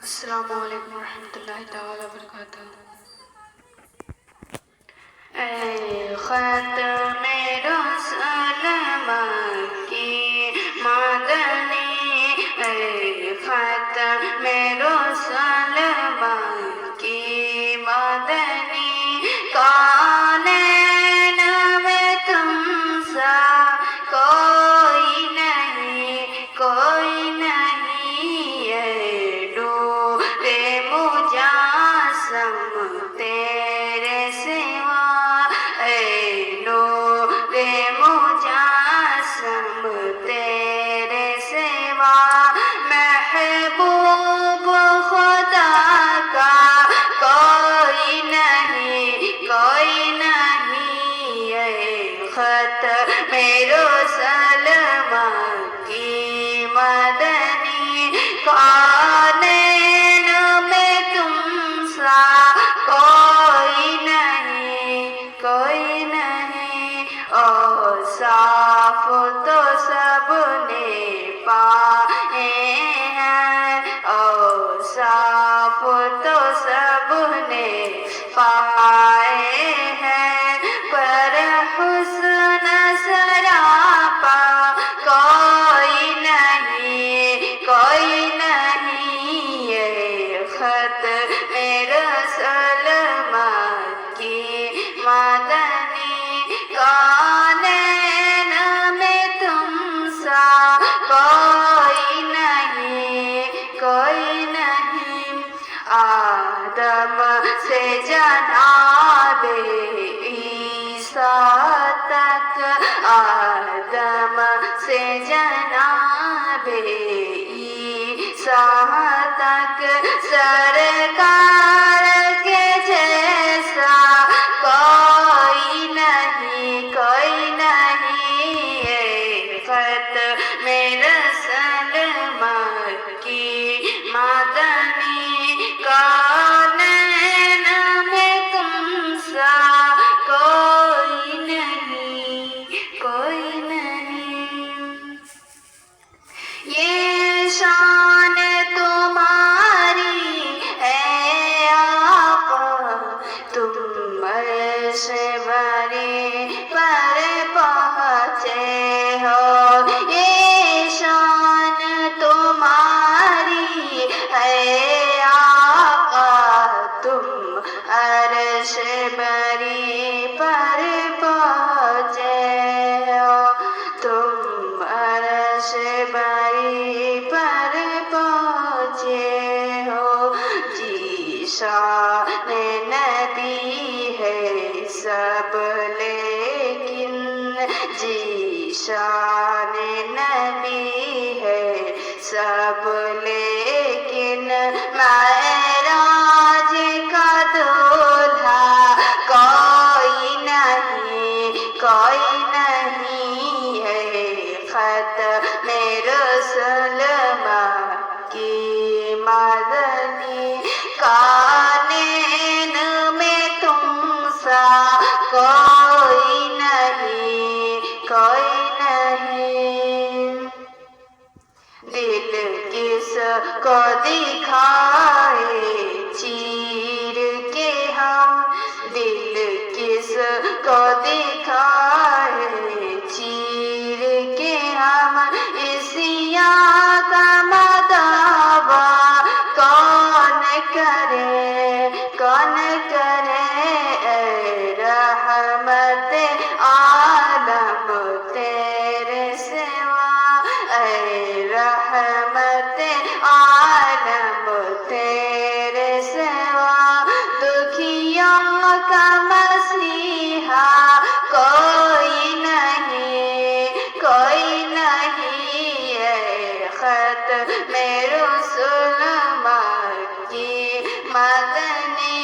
السلام علیکم ورحمۃ اللہ تعالیٰ وبرکاتہ۔ اے ختم رسول مکی مدنی، اے ختم رسول مکی مدنی، کونین میں تم سا کوئی نہیں، کوئی نہیں، اے نور مجسم تیرے سوا، اے نور مجسم تیرے سوا، محبوب خدا کا کوئی نہیں، کوئی نہیں، اے ختم رسول مکی مدنی، کونین میں تم سا کوئی نہیں، کوئی نہیں، اوصاف تو سب نے پائے ہیں، اوصاف تو سب نے پائے ہیں، پر حسن سراپا کوئی نہیں، کوئی نہیں، اے ختم رسول مکی مدنی، کونین میں تم سا کوئی نہیں، کوئی نہیں، آدم سے جناب عیسیٰ تک، آدم سے جناب عیسیٰ تک، سرکار کے جیسا کوئی نہیں، کوئی نہیں، اے ختم رسول مکی مدنی، کونین میں تم سا کوئی نہیں، کوئی نہیں، یہ شان تمہاری ہے آقا، تم عرش بری پر پہنچے ہو، یہ شان تمہاری ہے آقا، تم عرش بری پر پہنچے ہو، تم عرش بری پر پہنچے ہو، جی شان نبی ہے سب لیکن، جی شان نبی ہے سب لیکن، معراج کا دولہا کوئی نہیں، کوئی نہیں، اے ختم رسول مکی مدنی، کونین میں تم سا کوئی نہیں، کوئی نہیں، دل کس کو دکھائے چیر کے ہم، دل کس کو دکھائے چیر کے ہم، اسیاں کا مداوا کون کرے، کون کرے، اے رحمت عالم تیرے سوا، اے رحمت عالم تیرے سوا، دکھیوں کا مسیحا کوئی نہیں، کوئی نہیں، اے ختم رسول مکی مدنی،